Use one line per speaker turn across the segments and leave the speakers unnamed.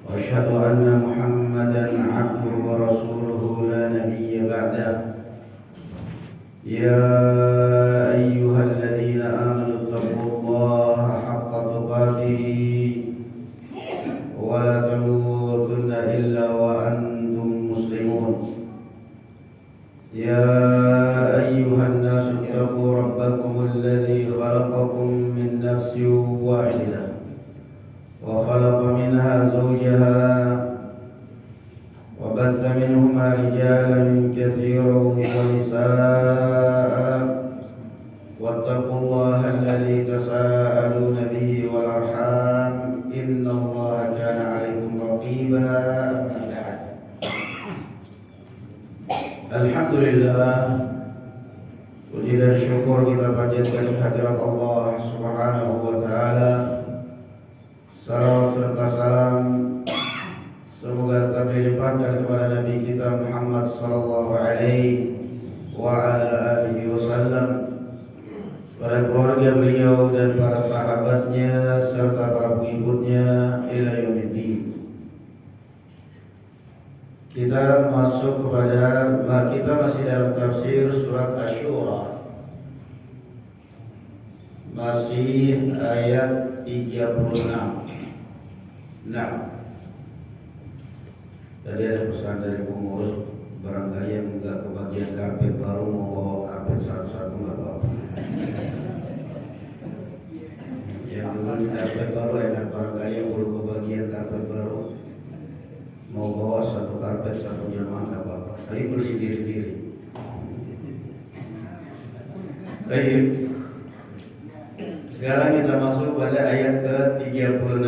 وأشهد أن محمدا عبده ورسوله لا نبي بعده يا أيها الذين آمنوا اتقوا الله حق تقاته ولا تموتن إلا وأنتم مسلمون يا أيها الناس اتقوا ربكم الذي خلقكم من نفس واحدة وخلق منها زوجها وبث منهما رجالا كثيرا ونساء واتقوا الله الذي تساءلون به والأرحام إن الله كان عليكم رقيبا. Alhamdulillah, puji dan syukur kita panjatkan kehadirat Allah Subhanahu wa taala. Salawat serta salam semoga tetap dilimpahkan kepada Nabi kita Muhammad sallallahu alaihi wa ala alihi wasallam, para keluarga beliau dan para sahabatnya serta para pengikutnya ila yaumiddin. Kita masuk kepada kita masih dalam tafsir surat Asy-Syura. Masih ayat 36. Nah, tadi ada pesan dari pengurus, barangkali yang enggak kebagian karpet baru mau bawa karpet satu-satu enggak apa-apa. Yang belum karpet baru enak, barangkali yang belum kebagian karpet baru mau bawa satu karpet satu jemaah enggak apa-apa. Tapi boleh sendiri-sendiri. Baik. Sekarang kita masuk pada ayat ke-36,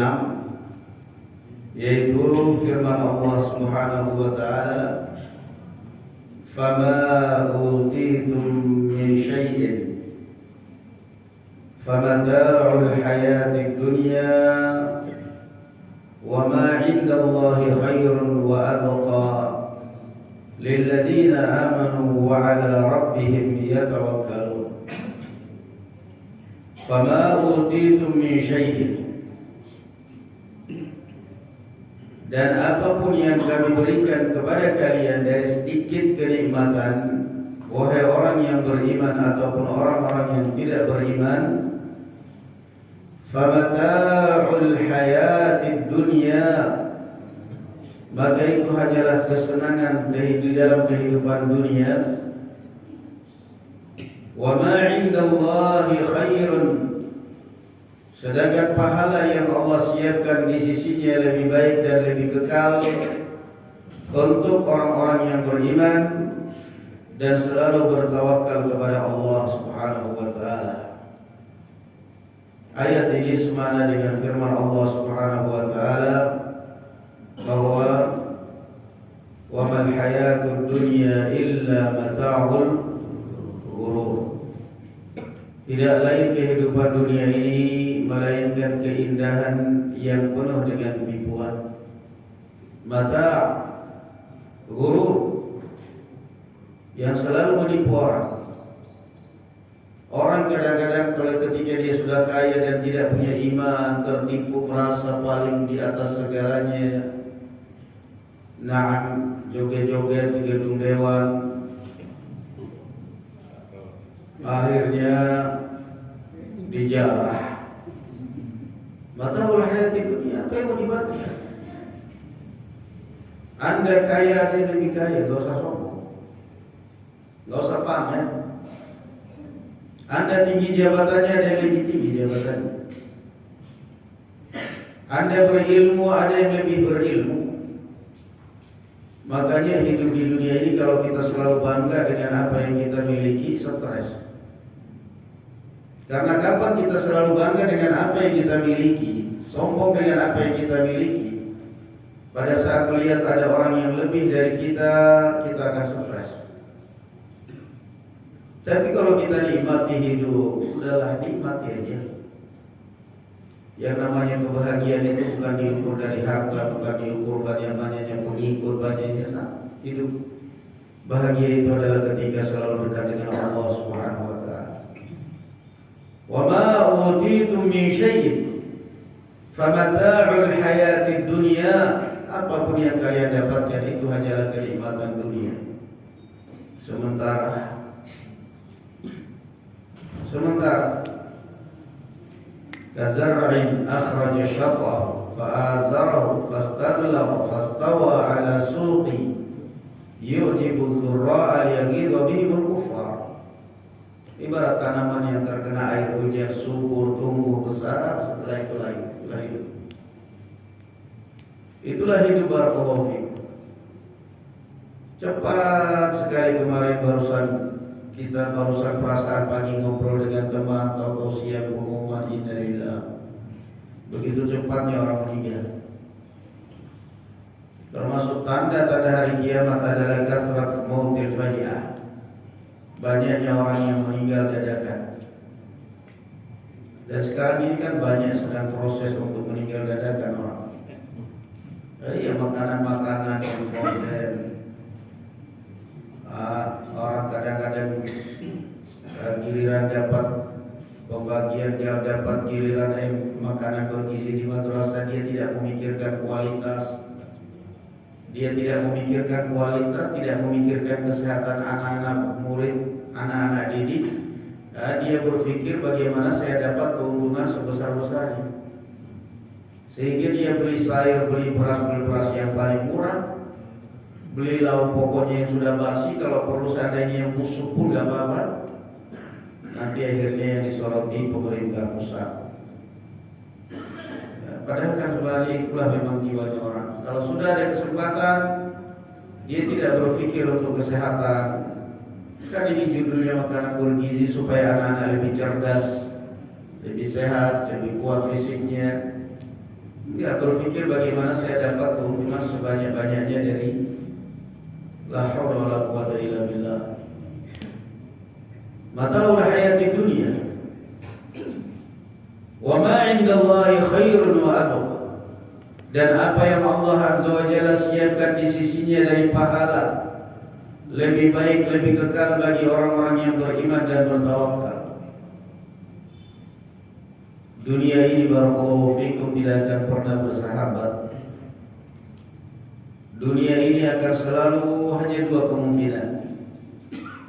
yaitu firman Allah Subhanahu wa taala, "Fama utitum min syai'in famata'ul hayatid dunya wa ma 'indallahi khairun wa abqa lilladzina amanu wa 'ala rabbihim yatawakkalun." Fama utitum min syai'in, dan apapun yang kami berikan kepada kalian dari sedikit kenikmatan, wahai orang yang beriman ataupun orang-orang yang tidak beriman, famata'ul hayatid dunya, maka itu hanyalah kesenangan di dalam kehidupan dunia. Wa ma 'indallahi khairun, sedangkan pahala yang Allah siapkan di sisinya lebih baik dan lebih kekal untuk orang-orang yang beriman dan selalu bertawakal kepada Allah Subhanahu wa taala. Ayat ini semana dengan firman Allah Subhanahu wa taala bahwa wa mal hayatud dunya illa mata'ul ghurur. Tidak lain kehidupan dunia ini melainkan keindahan yang penuh dengan tipuan. Mata ghurur, yang selalu menipu orang. Orang kadang-kadang kalau ketika dia sudah kaya dan tidak punya iman, tertipu merasa paling di atas segalanya. Nah, joget-joget di gedung dewan, akhirnya dijarah. Mata'ul hayatid dunya, apa yang mau dibaca? Anda kaya, ada yang lebih kaya, gak usah sombong, gak usah pamer. Anda tinggi jabatannya, ada yang lebih tinggi jabatannya. Anda berilmu, ada yang lebih berilmu. Makanya hidup di dunia ini kalau kita selalu bangga dengan apa yang kita miliki, stres. Karena kapan kita selalu bangga dengan apa yang kita miliki, sombong dengan apa yang kita miliki, pada saat melihat ada orang yang lebih dari kita akan stres. Tapi kalau kita nikmati hidup, udahlah nikmati aja. Yang namanya kebahagiaan itu bukan diukur dari harta, bukan diukur banyaknya pengikut, banyaknya hidup. Bahagia itu adalah ketika selalu dekat dengan Allah Subhanahu wa taala. Wa ma utitum min syai'in famata'ul hayatid dunya apapun yang kalian dapatkan itu hanyalah kenikmatan dunia sementara kazar'in akhraja syat'ahu fa'azarahu fastaghlaba fastawa 'ala suqi yu'jibu dzurra'a liyaghidha bihim al-kuffar. Ibarat tanaman yang terkena air hujan subur, tumbuh besar, setelah itu hidup. Itulah hidup barakallahu fikum. Cepat sekali kemarin barusan perasaan pagi ngobrol dengan teman atau siang pengumuman innalillah. Begitu cepatnya orang meninggal. Termasuk tanda-tanda hari kiamat adalah kasrat mautil faj'ah. Banyaknya orang yang meninggal dadakan. Dan sekarang ini kan banyak sedang proses untuk meninggal dadakan orang. Ya makanan-makanan yang frozen. Orang kadang-kadang giliran dapat pembagian, dia dapat giliran makanan bergizi di madrasah, dia tidak memikirkan kualitas. Dia tidak memikirkan kesehatan anak-anak murid, anak-anak didik. Dia berpikir bagaimana saya dapat keuntungan sebesar-besarnya. Sehingga dia beli sayur, beli beras yang paling murah, beli lauk pokoknya yang sudah basi, kalau perlu seandainya yang busuk pun gak apa-apa. Nanti akhirnya yang disoroti pemerintah pusat. Padahal kan sebenarnya itulah memang jiwanya orang. Kalau sudah ada kesempatan, dia tidak berpikir untuk kesehatan. Kan ini judulnya makanan bergizi supaya anak-anak lebih cerdas, lebih sehat, lebih kuat fisiknya. Dia berpikir bagaimana saya dapat keuntungan sebanyak-banyaknya dari la haula wala quwwata illa billah. Mata'ul hayatid dunya wa ma 'indallahi khairun wa abqa. Dan apa yang Allah Azza wa Jalla siapkan di sisinya dari pahala lebih baik, lebih kekal bagi orang-orang yang beriman dan bertawakal. Dunia ini barakallahu fikum tidak akan pernah bersahabat. Dunia ini akan selalu hanya dua kemungkinan.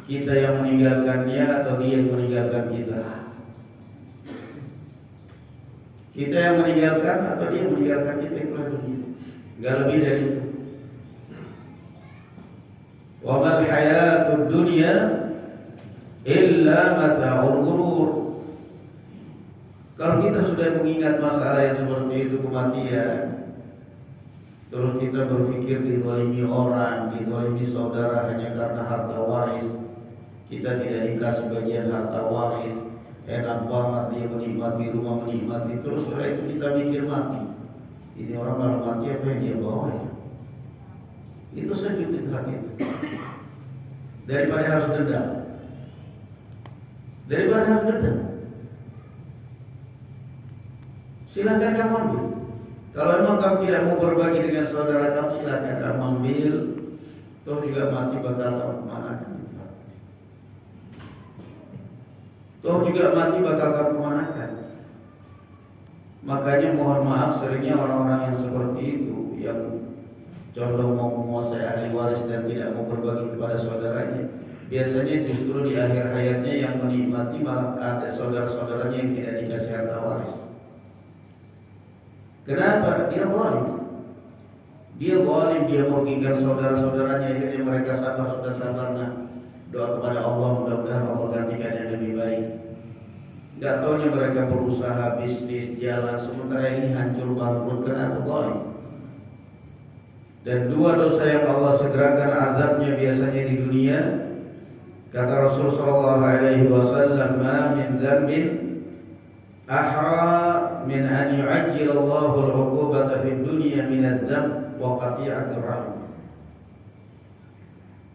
Kita yang meninggalkannya atau dia yang meninggalkan kita. Kita yang meninggalkan atau dia yang meninggalkan kita, itulah dunia. Enggak lebih dari itu. Wa mal hayatud dunya illa mata'ul ghurur. Kalau kita sudah mengingat masalah yang seperti itu, kematian, terus kita berpikir dizalimi orang, dizalimi saudara hanya karena harta waris, kita tidak dikasih bagian harta waris, enak banget dia menikmati rumah, menikmati, terus setelah itu kita mikir mati. Ini orang kalau mati apa yang dia bawa ya? Itu sejuk di hati itu. Daripada harus dendam. Silakan kamu ambil. Kalau memang kamu tidak mau berbagi dengan saudara kamu, silakan kamu ambil. Toh juga mati bakal tahu kemana kan? Makanya mohon maaf, seringnya orang-orang yang seperti itu, yang condong mau menguasai ahli waris dan tidak mau berbagi kepada saudaranya, biasanya justru di akhir hayatnya yang menikmati malah ada saudara-saudaranya yang tidak dikasih harta waris. Kenapa? Dia zalim, dia merugikan saudara-saudaranya, akhirnya mereka sudah sabar. Nah, doa kepada Allah, mudah-mudahan Allah gantikan yang lebih baik. Gak taunya mereka berusaha bisnis jalan, sementara ini hancur bangkrut. Kenapa? Zalim. Dan dua dosa yang Allah segerakan azabnya biasanya di dunia. Kata Rasul sallallahu alaihi wasallam, "Ma min dzambin ahra min an yu'ajjil Allahu al-'uqubata fid dunya min adz-dzamb wa qati'atir rahim."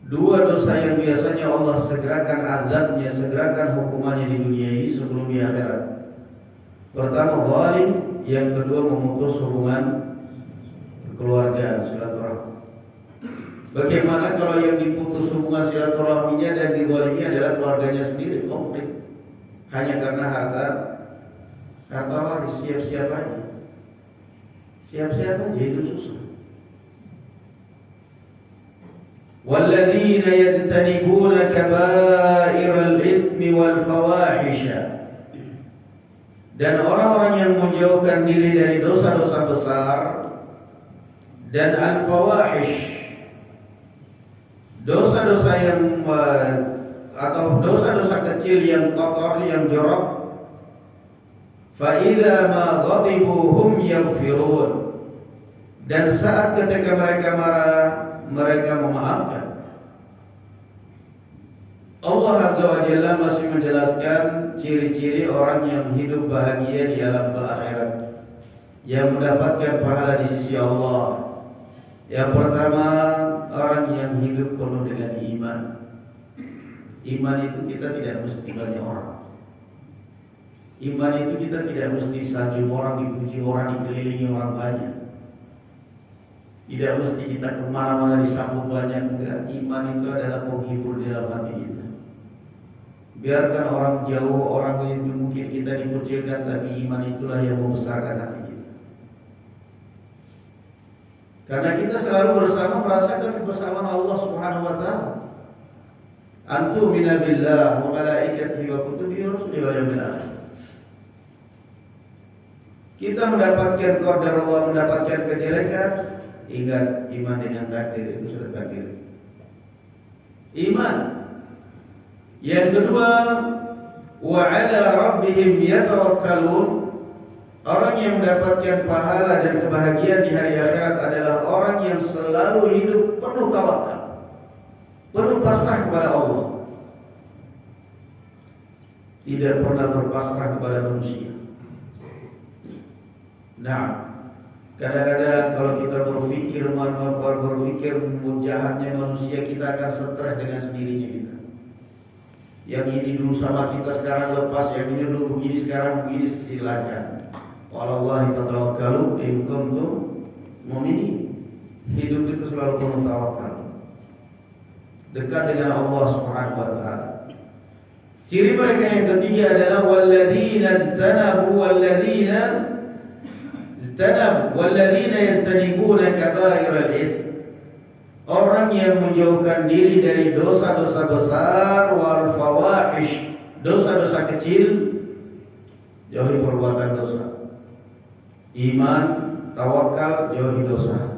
Dua dosa yang biasanya Allah segerakan azabnya, segerakan hukumannya di dunia ini sebelum di akhirat. Pertama zalim, yang kedua memutus hubungan keluarga, silaturahmi. Bagaimana kalau yang diputus hubungan silaturahminya dan dizalimi adalah keluarganya sendiri, konflik hanya karena harta waris? Siap-siap aja hidup susah. walladzina yajtanibuna kaba'iral itsmi wal fawahisha, dan orang-orang yang menjauhkan diri dari dosa-dosa besar dan al-fawahish, dosa-dosa yang atau dosa-dosa kecil yang kotor, yang jorok. Fa idza ma ghadibu hum yaghfirun, dan saat ketika mereka marah, mereka memaafkan. Allah Azza wa Jalla masih menjelaskan ciri-ciri orang yang hidup bahagia di alam akhirat, yang mendapatkan pahala di sisi Allah. Yang pertama, orang yang hidup penuh dengan iman. Iman itu kita tidak mesti banyak orang. Iman itu kita tidak mesti sanjung orang, dipuji orang, dikelilingi orang banyak. Tidak mesti kita kemana-mana disambut banyak. Enggak. Iman itu adalah penghibur di dalam hati kita. Biarkan orang jauh, orang yang mungkin kita dikucilkan, tapi iman itulah yang membesarkan hati kita. Karena kita selalu bersama merasakan kebersamaan Allah Subhanahu wa taala. Antumina billah wa malaikatihi wa kutubihi wa rusulihi wal yawmil akhir. Kita mendapatkan qadar Allah, mendapatkan kejelekan, ingat iman dengan takdir itu sudah takdir. Iman. Yang kedua, wa 'ala rabbihim yatawakkalun. Orang yang mendapatkan pahala dan kebahagiaan di hari akhirat adalah orang yang selalu hidup penuh tawakal, penuh pasrah kepada Allah, tidak pernah berpasrah kepada manusia. Nah, kadang-kadang kalau kita berpikir jahatnya manusia, kita akan stres dengan sendirinya kita. Yang ini dulu sama kita, sekarang lepas. Yang ini dulu begini, sekarang begini. Silakan. Wallahi fatawakkalu in kuntum mu'minin. Hidup itu selalu penuh tawakal, dekat dengan Allah Subhanahu wa taala. Ciri mereka yang ketiga adalah walladzina yastanibuna kaba'iral itsm. Orang yang menjauhkan diri dari dosa-dosa besar, wal fawahish, dosa-dosa kecil, jauhi perbuatan dosa. Iman, tawakal, jauhi dosa.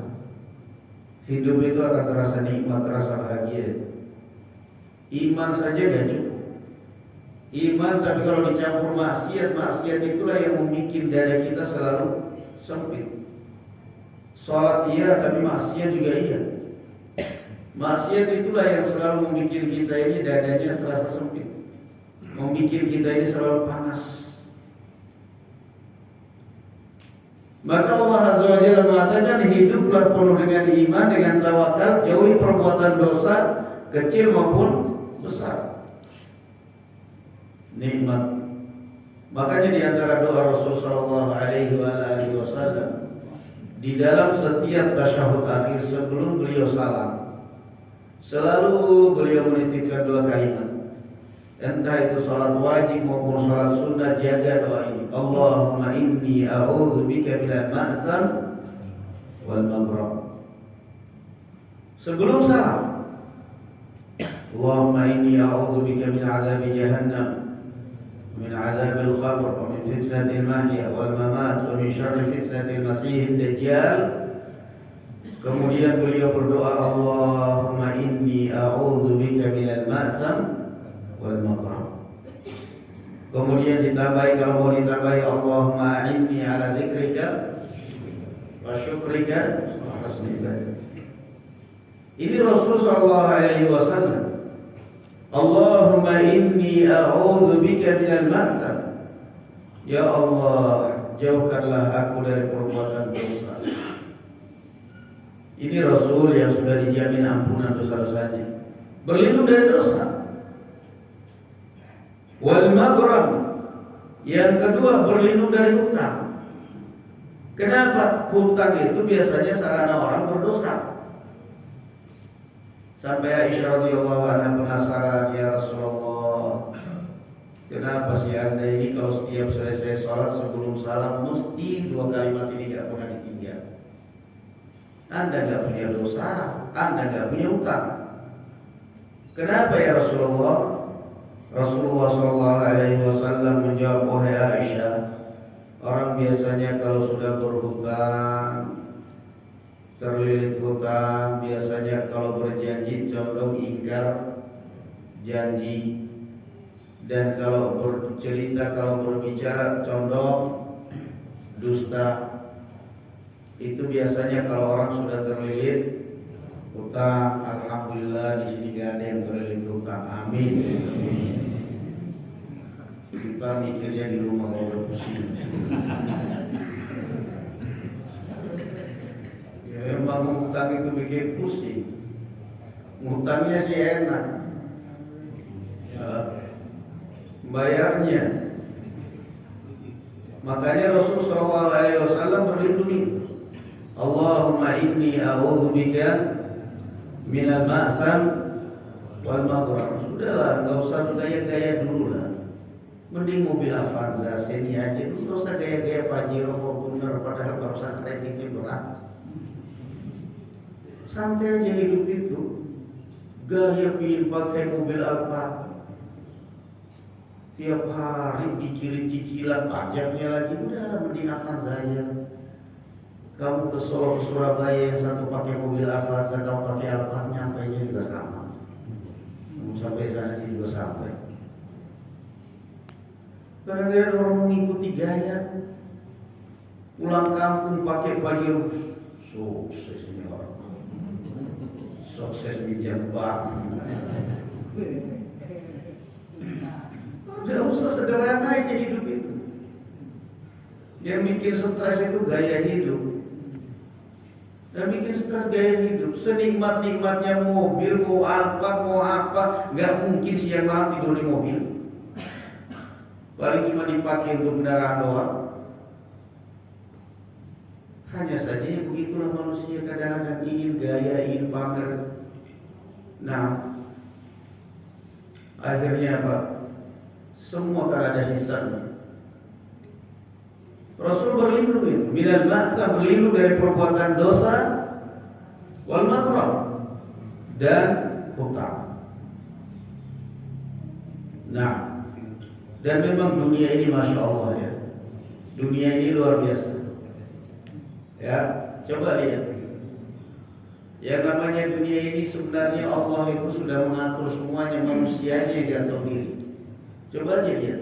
Hidup itu akan terasa nikmat, terasa bahagia. Iman saja gak cukup. Iman tapi kalau dicampur maksiat, maksiat itulah yang membuat dada kita selalu sempit. Salat iya tapi maksiat juga iya. Maksiat itulah yang selalu membuat kita ini dadanya terasa sempit, membuat kita ini selalu panas. Maka Allah Azza wa Jalla mengatakan, hiduplah penuh dengan iman, dengan tawakal, jauhi perbuatan dosa kecil maupun besar. Nikmat. Makanya di antara doa Rasulullah sallallahu alaihi wasallam di dalam setiap tasyahud akhir sebelum beliau salam, selalu beliau menitipkan dua kalimat. Entah itu salat wajib maupun salat sunnah, jaga doa ini. Allahumma inni a'udzubika minal ma'sam wal maghrab. Sebelum salam, Allahumma inni a'udzubika min 'adzabi jahannam, min 'adzabil qabr, wa min fitnatil mahya wal mamat, wa min syarri fitnatil masiihid dajjal. Kemudian beliau berdoa, Allahumma inni a'udzubika minal ma'sam wal maghrab. Kemudian ditambahi, kalau mau ditambahi, Allahumma a'inni ala dzikrika wa syukrika wa husni ibadatik. Ini Rasul sallallahu alaihi wasallam. Allahumma inni a'udzubika minal ma'sam. Ya Allah, jauhkanlah aku dari perbuatan dosa. Ini Rasul yang sudah dijamin ampunan dosa-dosanya, berlindung dari dosa. Wal maghrab, yang kedua berlindung dari hutang. Kenapa? Hutang itu biasanya sarana orang berdosa. Sampai Aisyah radhiyallahu anha penasaran, ya Rasulullah, kenapa sih Anda ini kalau setiap selesai sholat sebelum salam mesti dua kalimat ini tidak pernah ditinggal? Anda nggak punya dosa, Anda nggak punya hutang. Kenapa ya Rasulullah? Rasulullah SAW menjawab, wahai Aisyah, orang biasanya kalau sudah berhutang, terlilit hutang, biasanya kalau berjanji condong ingkar janji, dan kalau bercerita, kalau berbicara condong dusta. Itu biasanya kalau orang sudah terlilit hutang. Alhamdulillah di sini gak ada yang terlilit hutang. Amin. Kita mikirnya di rumah kalau udah pusing. Ya memang hutang itu bikin pusing. Hutangnya sih enak, ya, bayarnya. Makanya Rasulullah SAW berlindung itu. Allahumma inni a'udzubika minal ma'sam wal maghram. Sudahlah, enggak usah gaya-gaya dulu lah. Mending mobil Avanza sini aja, enggak usah gaya-gaya Pajero, Fortuner, padahal barusan kreditnya berat. Santai aja hidup itu. Gaya pin pakai mobil Alphard, tiap hari pikirin cicilan pajaknya lagi. Udah, mending Avanza aja. Kamu ke Solo, ke Surabaya, yang satu pakai mobil Avanza, kamu pakai Alphard, nyampainya juga sama. Kamu sampai sana juga sampai. Kadang-kadang orang mengikuti gaya, pulang kampung pakai baju sukses ini orang, sukses minjam bank. Tidak usah, sederhana aja hidup itu. Yang bikin stres itu gaya hidup. Dan bikin stres gaya hidup. Senikmat-nikmatnya mobil, mau Alphard, mau apa, nggak mungkin siang malam tidur di mobil. Paling cuma dipakai untuk kendaraan doang. Hanya saja begitulah manusia, kadang-kadang ingin gaya, ingin pamer. Nah, akhirnya apa? Semua kan ada hisabnya. Rasul berlindung itu, minal ma'sa, berlindung dari perbuatan dosa, wal maghram, dan hutang. Nah, dan memang dunia ini Masya Allah ya, dunia ini luar biasa. Ya, coba lihat. Yang namanya dunia ini sebenarnya Allah itu sudah mengatur semuanya, manusianya yang gak tahu diri. Coba aja lihat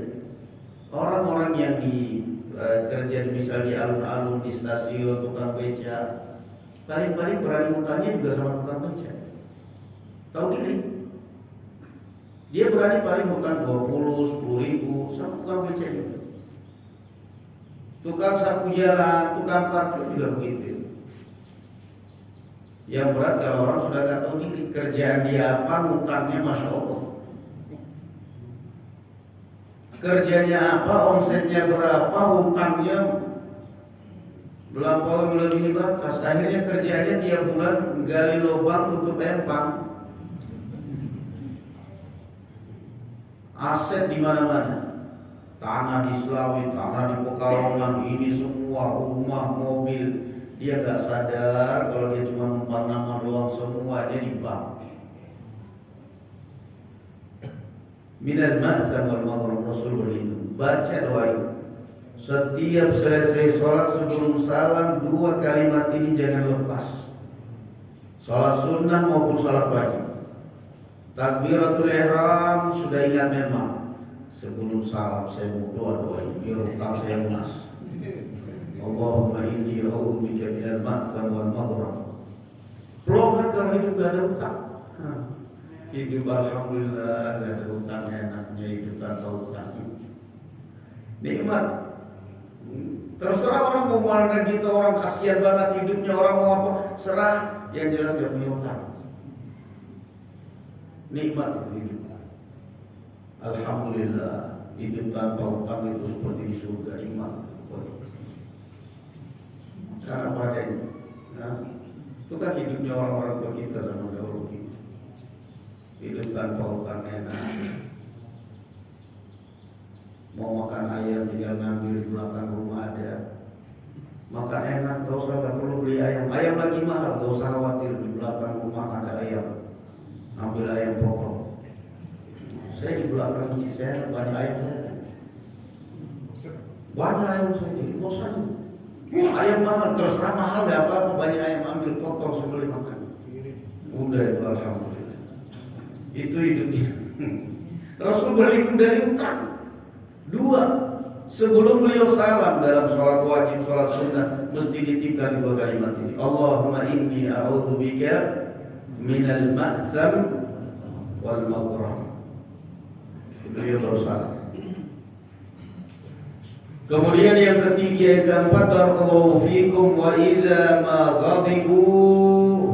orang-orang yang kerja misal di alun-alun, di stasiun, tukang beca, paling-paling berani hutangnya juga sama tukang beca. Tahu diri. Dia berani paling hutang 20, 10 ribu sama tukang beca juga. Tukang sapu jalan, tukang parkir juga begitu. Yang berat kalau orang sudah gak tahu diri, kerjaan dia apa, hutangnya Masya Allah. Kerjanya apa, omsetnya berapa, hutangnya melampaui melebihi batas. Akhirnya kerjanya tiap bulan gali lubang, tutup empang. Aset di mana-mana, tanah di Selawi, tanah di Pekalongan, ini semua, rumah, mobil. Dia gak sadar kalau dia cuma numpang nama doang, semuanya di bank. Minal ma'sam wal maghram, Rasul berlindung. Baca doa ini. Setiap selesai sholat sebelum salam, 2 kalimat ini jangan lepas. Sholat sunnah maupun sholat wajib. Takbiratul ihram sudah ingat memang. Sebelum salam saya mau doa ini biar hutang saya lunas. Allahumma inni a'udzubika minal ma'sam wal maghram. Pelongan kalau hidup gak ada hutang. Hidup alhamdulillah gak ada hutang, enaknya hidup tanpa hutang. Nikmat. Terserah orang mau memandang kita, orang kasihan banget hidupnya, orang mau apa, serah. Yang jelas dia punya hutang. Nikmat hidup. Alhamdulillah, hidup tanpa hutang itu seperti di surga, nikmat. Karena padanya, nah, itu kan hidupnya orang-orang tua kita sama dahulu kita. Hidup tanpa hutang enak. Mau makan ayam tinggal ngambil di belakang rumah ada. Makan enak, gak usah, gak perlu beli ayam. Ayam lagi mahal, gak usah khawatir, di belakang rumah ada ayam. Ambil ayam potong. dibakar mesti saya banyak ayam saya. Banyak ayam saya jadi bosan. Ayam mahal, terserah mahal nggak apa-apa, banyak ayam ambil potong sebelum makan. Udah itu alhamdulillah. Itu hidupnya. Rasul berlindung dari utang. 2. Sebelum beliau salam dalam sholat wajib, sholat sunnah, mesti ditipkan 2 kalimat ini. Allahumma inni a'udzubika minal ma'tham wal maghrам. Beliau baru salam. Kemudian yang ketiga, yang keempat, barakallahu fikum, wa idza ma ghadibu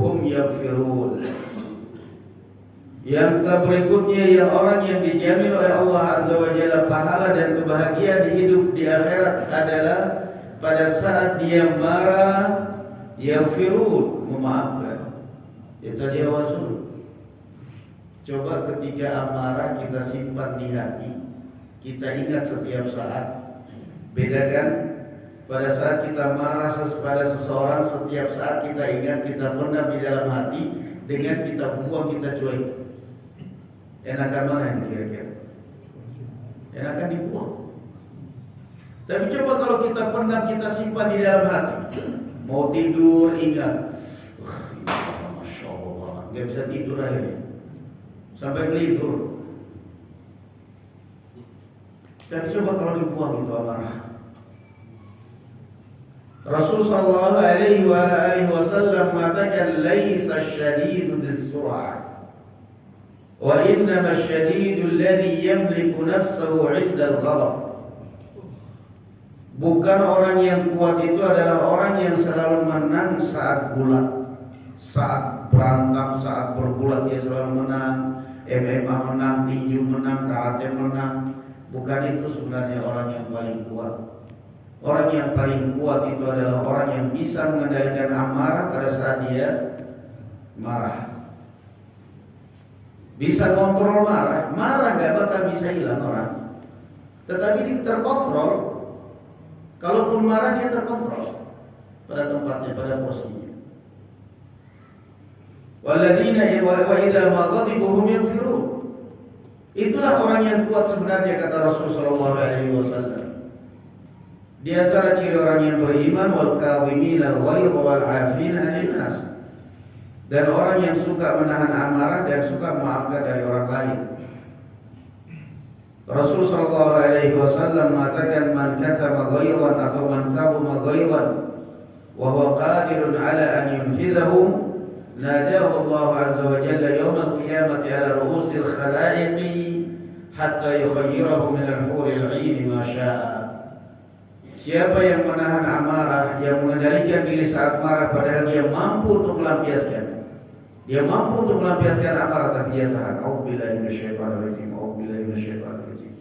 hum yaghfirun. Yang berikutnya, yang orang yang dijamin oleh Allah Azza wa Jalla pahala dan kebahagiaan di hidup di akhirat adalah pada saat dia marah, yaghfirun, memaafkan, yatajawazun. Coba ketika amarah kita simpan di hati, kita ingat setiap saat. Bedakan pada saat kita marah pada seseorang, setiap saat kita ingat, kita pendam di dalam hati, dengan kita buang, kita cuek. Enakan mana ini kira-kira? Enakan dibuang. Tapi coba kalau kita pendam, kita simpan di dalam hati. Mau tidur ingat, Masya Allah, gak bisa tidur akhirnya sampai tidur. Tapi coba kalau dibuang itu amarah. Rasul sallallahu alaihi wasallam mengatakan laisa syadidu bis-sur'ah wa innama syadidu alladhi yamliku nafsahu 'inda al-ghadab. Bukan orang yang kuat itu adalah orang yang selalu menang saat bulat, saat berantem, saat bergulat dia selalu menang, MMA menang, tinju menang, karate menang. Bukan itu sebenarnya orang yang paling kuat. Orang yang paling kuat itu adalah orang yang bisa mengendalikan amarah pada saat dia marah. Bisa kontrol marah. Marah gak bakal bisa hilang orang, tetapi dia terkontrol. Kalaupun marah dia terkontrol pada tempatnya, pada porsinya. Walladzina wa idza ma ghadibu hum yaghfirun. Itulah orang yang kuat sebenarnya, kata Rasulullah sallallahu alaihi wasallam. Di antara ciri orang yang beriman, wal kadhimina al-ghaidha wal 'afina 'anil nas. Dan orang yang suka menahan amarah dan suka memaafkan dari orang lain. Rasul sallallahu alaihi wasallam mengatakan, man katama ghaidhan atau man kadhama ghaidhan wa huwa qadirun 'ala an yunfidhahu nadahu Allah azza wa jalla yawm al-qiyamati 'ala ru'usil khalaiqi hatta yukhayyirahu min al-huril 'ain ma syaa. Siapa yang menahan amarah, yang mengendalikan diri saat marah, padahal dia mampu untuk melampiaskan, dia mampu untuk melampiaskan amarah, tapi dia tahan. A'udzubillahi minasyaitonir rajim. A'udzubillahi minasyaitonir rajim.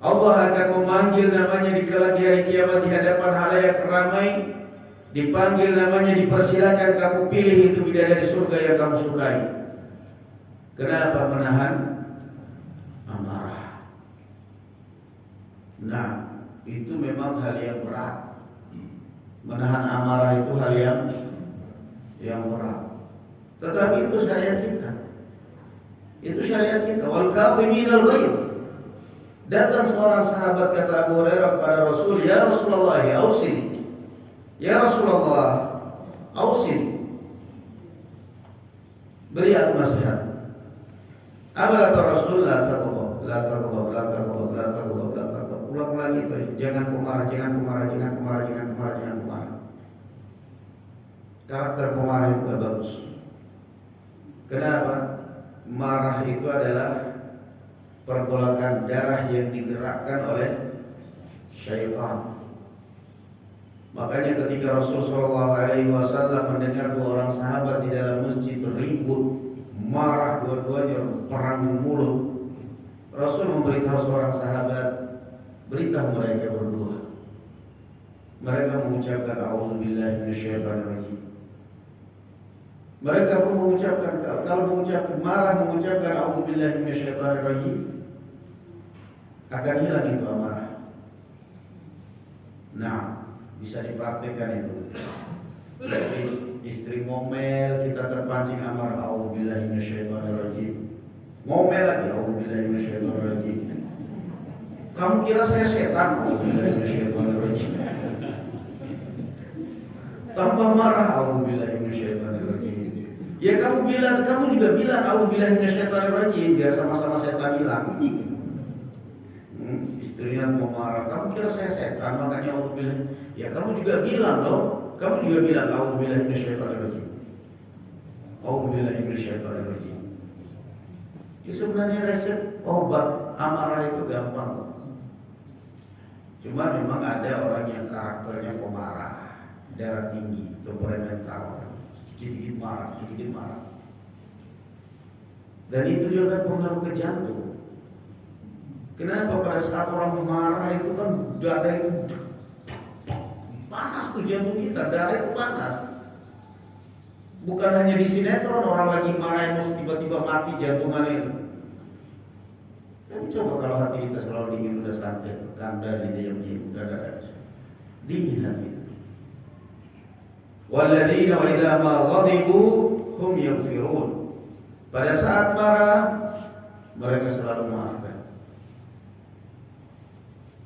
Allah akan memanggil namanya di kelak di hari kiamat di hadapan halayak ramai, dipanggil namanya, dipersilakan kamu pilih itu bidadari surga yang kamu sukai. Kenapa menahan amarah? Nah, itu memang hal yang berat. Menahan amarah itu hal yang berat. Tetapi itu syariat kita. Itu syariat kita. Wal kadhiminal ghaidh. Datang seorang sahabat, kata Abu Hurairah kepada Rasul, ya Rasulullah, ya ausin. Ya Rasulullah, ausin. Beri aku nasihat. Apa kata Rasul? La taghdab, la taghdab, la taghdab, la taghdab, la taghdab. Ulang-ulang itu, jangan pemarah, jangan pemarah, jangan pemarah, jangan pemarah, jangan pemarah. Karakter pemarah itu gak bagus. Kenapa? Marah itu adalah pergolakan darah yang digerakkan oleh syaitan. Makanya ketika Rasulullah SAW mendengar 2 orang sahabat di dalam masjid ribut, marah dua-duanya, perang mulut, Rasul memberitahu seorang sahabat, beritahu mereka berdua. Mereka mengucapkan a'udzubillahi minasyaitonir rajim. Mereka pun mengucapkan, kalau mengucapkan marah, mengucapkan a'udzubillahi minasyaitonir rajim, akan hilang itu amarah. Nah, bisa dipraktikkan itu. Istri ngomel, kita terpancing amarah, a'udzubillahi minasyaitonir rajim. ngomel lagi, auzubillahi minasyaitonirrajim. Kamu kira saya setan? Auzubillahi minasyaitonirrajim. Tambah marah, auzubillahi minasyaitonirrajim. Ya kamu juga bilang auzubillahi minasyaitonirrajim biar sama-sama setan hilang. Istrinya mau marah, kamu kira saya setan makanya auzubillahi. Ya kamu juga bilang dong, kamu juga bilang auzubillahi minasyaitonirrajim. Auzubillahi minasyaitonirrajim. Ya sebenarnya resep obat amarah itu gampang. Cuma memang ada orang yang karakternya pemarah, darah tinggi, temperamental, sedikit-sedikit marah. Dan itu juga kan pengaruh ke jantung. Kenapa pada saat orang marah itu kan dada itu panas tuh jantung kita, darah itu panas. Bukan hanya di sinetron orang lagi marah emosi tiba-tiba mati jantungannya. Tapi coba kalau hati kita selalu dingin, udah santai, tanda di diam-diam, udah ada dingin hati itu. Walladzina idza ma ghadibu hum yaghfirun. Pada saat marah mereka selalu memaafkan.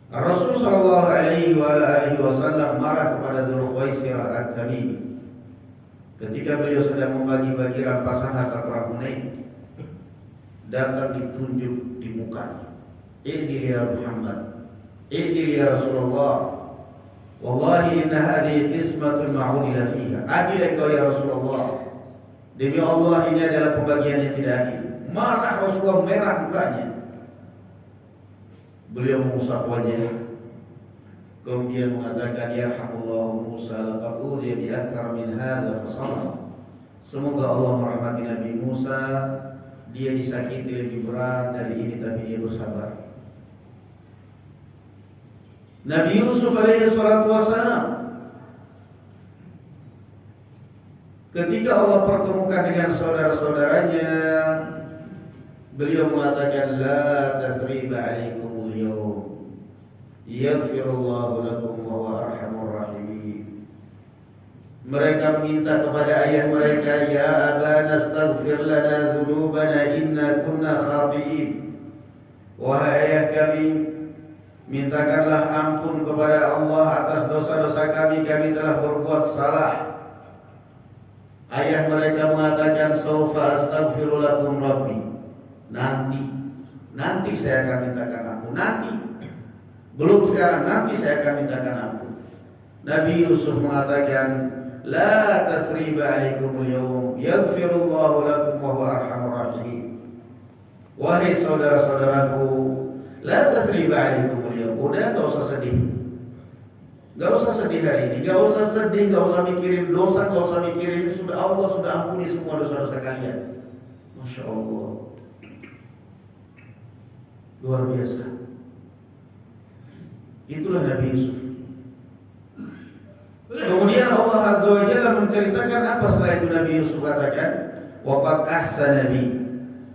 Rasul sallallahu alaihi wasallam marah kepada Dzul Khuwaisirah At-Tamimi ketika beliau sedang membagi-bagi rampasan harta perang Hunain. Datang ditunjuk di mukanya, "Idil ya Muhammad, idil ya Rasulullah. Wallahi inna hadhihi qismatun ma'udila fiha." Adil engkau ya Rasulullah. Demi Allah ini adalah pembagian yang tidak adil. Marah Rasulullah, merah mukanya. Beliau mengusap wajah, kemudian mengatakan, "Yarhamullahu Musa, laqad udhiya bi aktsar min hadza fasabar." Semoga Allah merahmati Nabi Musa, dia disakiti lebih berat dari ini tapi dia bersabar. Nabi Yusuf alaihi salatu wassalam, ketika Allah pertemukan dengan saudara-saudaranya, beliau mengatakan, "La tasriba alaikumul yawm, yaghfirullahu lakum wa huwa arhamur rahimin." Mereka minta kepada ayah mereka, "Ya abana astaghfir lana dzunubana inna kunna khati'in." Wahai ayah kami, mintakanlah ampun kepada Allah atas dosa-dosa kami telah berbuat salah. Ayah mereka mengatakan, "Saufa astaghfiru lakum rabbi." Nanti saya akan mintakan ampun. Nanti, belum sekarang, nanti saya akan mintakan ampun. Nabi Yusuf mengatakan, "La tasriba alaikumul yawm, yaghfirullahu lakum wa huwa arhamur rahimin." Wahai saudara-saudaraku, la tasriba alaikumul yawm. Udah, gak usah sedih. Gak usah sedih hari ini, gak usah sedih, gak usah mikirin dosa, gak usah mikirin, sudah Allah sudah ampuni semua dosa-dosa kalian. Masya Allah, luar biasa. Itulah Nabi Yusuf. Kemudian Allah Azza wa Jalla menceritakan apa setelah itu Nabi Yusuf katakan, "Wa qad ahsana bi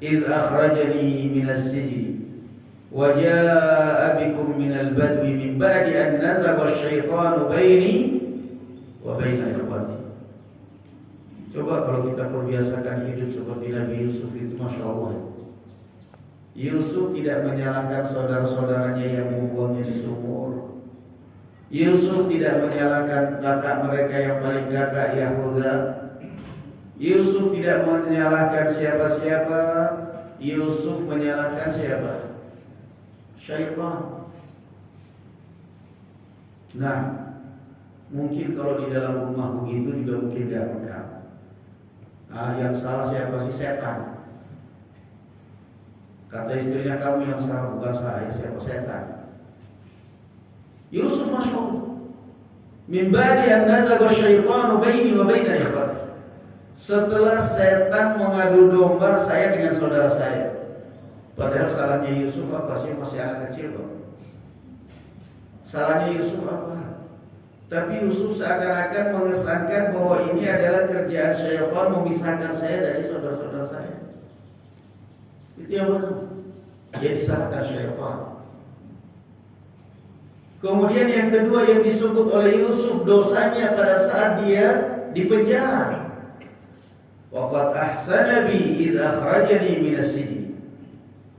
idh akhrajani minas sijni wa jaa'a bikum minal badwi min ba'di an nazagha asy-syaitanu baini wa baina ikhwati." Coba kalau kita perbiasakan hidup seperti Nabi Yusuf itu, Masya Allah. Yusuf tidak menyalahkan saudara-saudaranya yang membuangnya di sumur. Yusuf tidak menyalahkan kakak mereka yang paling kakak, Yahuda. Yusuf tidak menyalahkan siapa-siapa. Yusuf menyalahkan siapa? Syaitan. Nah, mungkin kalau di dalam rumah begitu juga mungkin gak lengkap. Yang salah siapa sih? Setan. Kata istrinya, "Kamu yang salah, bukan saya." Siapa? Setan. Yusuf Masya Allah, min ba'di an nazagha asy-syaitanu baini wa baina ikhwati. Setelah setan mengadu domba saya dengan saudara saya. Padahal salahnya Yusuf apa sih? Masih anak kecil kok. Salahnya Yusuf apa? Tapi Yusuf seakan-akan mengesankan bahwa ini adalah kerjaan syaitan memisahkan saya dari saudara-saudara saya. Itu yang benar. Dia disalahkan syaitan. Kemudian yang kedua yang disebut oleh Yusuf dosanya pada saat dia di penjara. Wa qad ahsana bi idh akhrajani minas sijn.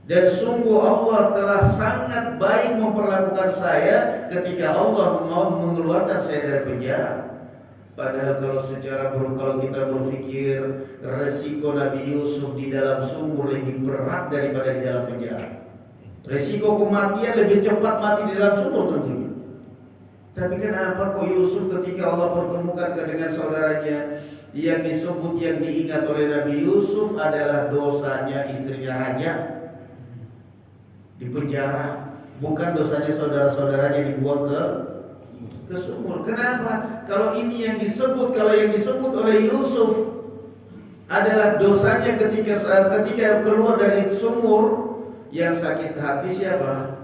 Dan sungguh Allah telah sangat baik memperlakukan saya ketika Allah mau mengeluarkan saya dari penjara. Padahal kalau kita berpikir resiko Nabi Yusuf di dalam sumur lebih berat daripada di dalam penjara. Resiko kematian lebih cepat mati di dalam sumur tentunya. Tapi kenapa kok Yusuf ketika Allah pertemukan dengan saudaranya yang disebut, yang diingat oleh Nabi Yusuf adalah dosanya istrinya Raja di penjara, bukan dosanya saudara-saudaranya dibuang ke sumur. Kenapa? Kalau yang disebut oleh Yusuf adalah dosanya ketika keluar dari sumur, yang sakit hati siapa?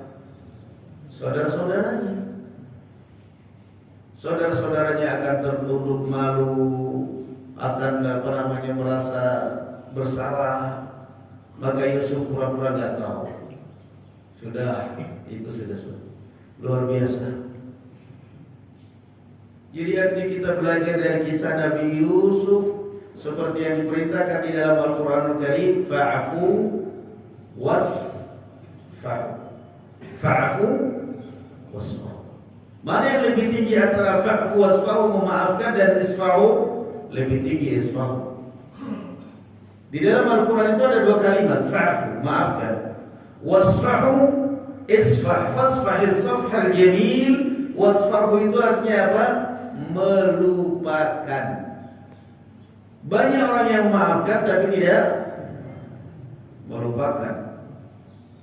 Saudara-saudaranya. Saudara-saudaranya akan tertunduk malu, akan merasa bersalah. Maka Yusuf pura-pura nggak tahu. Sudah luar biasa. Jadi arti kita belajar dari kisah Nabi Yusuf seperti yang diperintahkan di dalam Al-Quranul Karim, fa'fu wasfa'u. Mana yang lebih tinggi antara fa'fu wasfa'u, memaafkan, dan isfa'u? Lebih tinggi isfa'u. Di dalam Al-Quran itu ada dua kalimat, fa'fu, maafkan, wasfahu, isfah, fasfahis safhal jamil. Wasfahu itu artinya apa? Melupakan. Banyak orang yang memaafkan tapi tidak melupakan.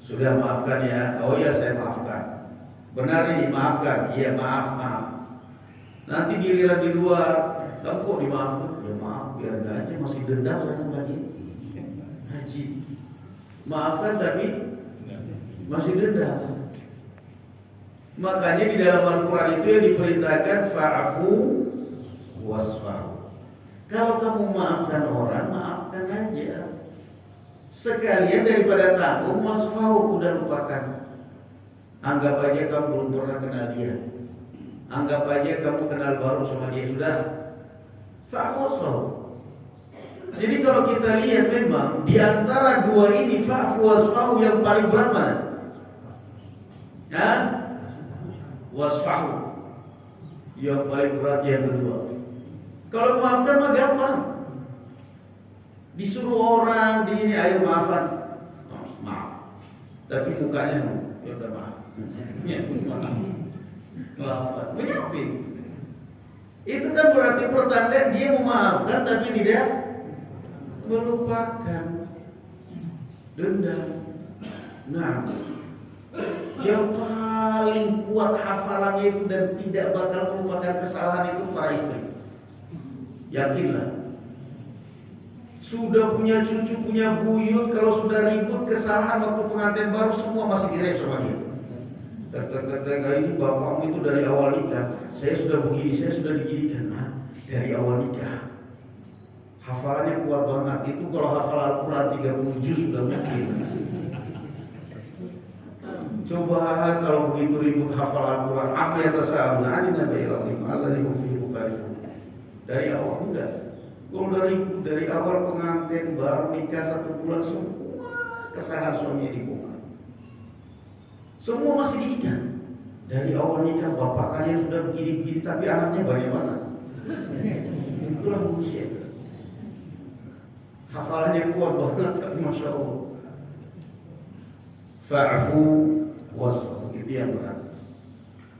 Sudah maafkan ya, oh ya saya maafkan. Benar ini maafkan, iya maaf. Nanti giliran di luar, kamu kok dimaafkan? Ya maaf, biar aja, masih dendam saya lagi. Haji, maafkan tapi masih dendam. Makanya di dalam Al-Quran itu yang diperintahkan fa'fu wasfahu. Kalau kamu maafkan orang, maafkan aja. Sekalian daripada tanggung, wasfahu, udah lupakan. Anggap aja kamu belum pernah kenal dia. Anggap aja kamu kenal baru sama dia, sudah. Fa'fu wasfahu. Jadi kalau kita lihat memang di antara dua ini fa'fu wasfahu yang paling berat mana? Ya? Wasfahu yang paling berat yang kedua. Kalau memaafkan mah gampang. Disuruh orang di ini, ayo maafkan. Maaf. Tapi mukanya ya udah maaf. Ya, maafkan. Menyapin. Itu kan berarti pertanda dia memaafkan tapi tidak melupakan. Dendam. Nah, yang paling kuat hafalannya itu dan tidak bakal melupakan kesalahan itu para istri. Yakinlah. Sudah punya cucu, punya buyut, kalau sudah ribut kesalahan waktu pengantin baru semua masih direct sama dia. Kata ini bapakmu itu dari awal nikah, saya sudah begini, saya sudah diginikan. Nah, dari awal nikah. Hafalannya kuat banget. Itu kalau hafal Al-Quran 30 juz sudah mungkin. Coba kalau begitu ribut hafal Al-Quran, apa yang tersahul? Ani nabi Allah dari awal enggak. Kalau dari awal pengantin baru nikah 1 bulan semua kesalahan suaminya dibongkar. Semua masih diingat. Dari awal nikah bapak kalian sudah begini-begini tapi anaknya bagaimana? Itulah manusia. Hafalannya kuat banget tapi masya Allah. Fa'fu wasfahu, itu yang berat.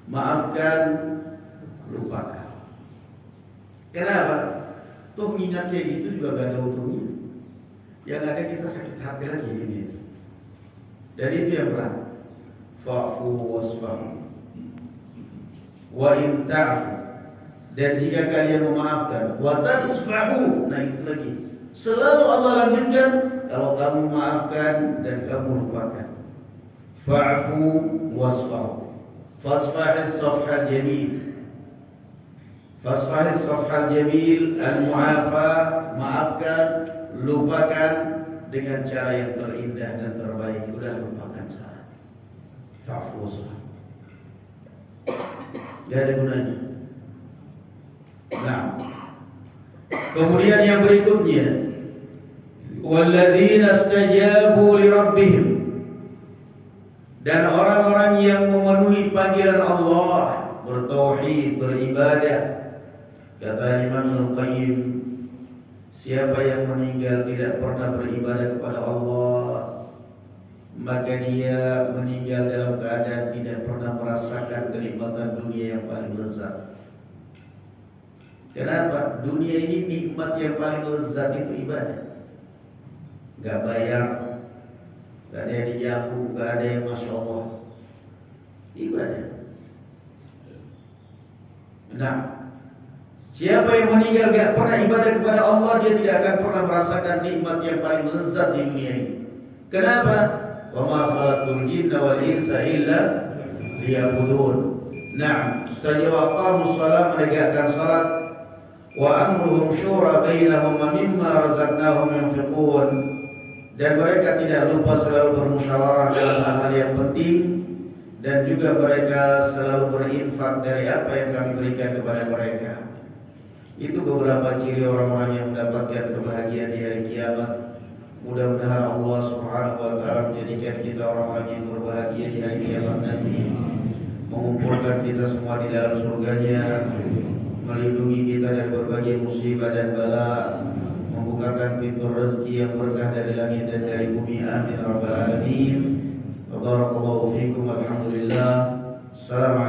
Maafkan, lupakan. Kenapa? Tuh ingat kayak gitu juga gak ada untungnya. Yang ada kita sakit hati lagi ini. Dan itu yang berat. Fa'fu wasfahu. Wa in ta'fu, dan jika kalian memaafkan, wa tasfahu, nah itu lagi. Selalu Allah lanjutkan, kalau kamu maafkan dan kamu lupakan. Fa'fu wasfahu. Fasfahis safhal jamil. Fasfahis safhal jamil, al-mu'afa, maafkan, lupakan dengan cara yang terindah dan terbaik. Udah lupakan salah. Fa'fu wasfahu. Gak ada gunanya. Nah, kemudian yang berikutnya, walladzina istajabu li rabbihim, Dan orang-orang yang memenuhi panggilan Allah, bertauhid, beribadah. Kata Imam Al-Qayyim, siapa yang meninggal tidak pernah beribadah kepada Allah, maka dia meninggal dalam keadaan tidak pernah merasakan kenikmatan dunia yang paling lezat. Kenapa? Dunia ini nikmat yang paling lezat itu ibadah. Gak bayar, gak ada yang dijamu, gak ada yang Masya Allah. Ibadah. Nah, siapa yang meninggal gak pernah ibadah kepada Allah, dia tidak akan pernah merasakan nikmat yang paling lezat di dunia ini. Kenapa? Wa ma khalaqtul jinna wal insa illa liya'budun. Nah, setelah waqamus shalah, menegakkan salat, wa amruhum syura bainahum mimma razaqnahum yunfiqun, dan mereka tidak lupa selalu bermusyawarah dalam hal-hal yang penting, dan juga mereka selalu berinfak dari apa yang kami berikan kepada mereka. Itu beberapa ciri orang-orang yang mendapatkan kebahagiaan di hari kiamat. Mudah-mudahan Allah Subhanahu wa taala menjadikan kita orang-orang yang berbahagia di hari kiamat nanti, mengumpulkan kita semua di dalam surganya, melindungi kita dari berbagai musibah dan bala, membukakan pintu rezeki yang berkah dari langit dan dari bumi. Amin ya rabbal alamin. Barakallahu fiikum. Alhamdulillah. Assalamualaikum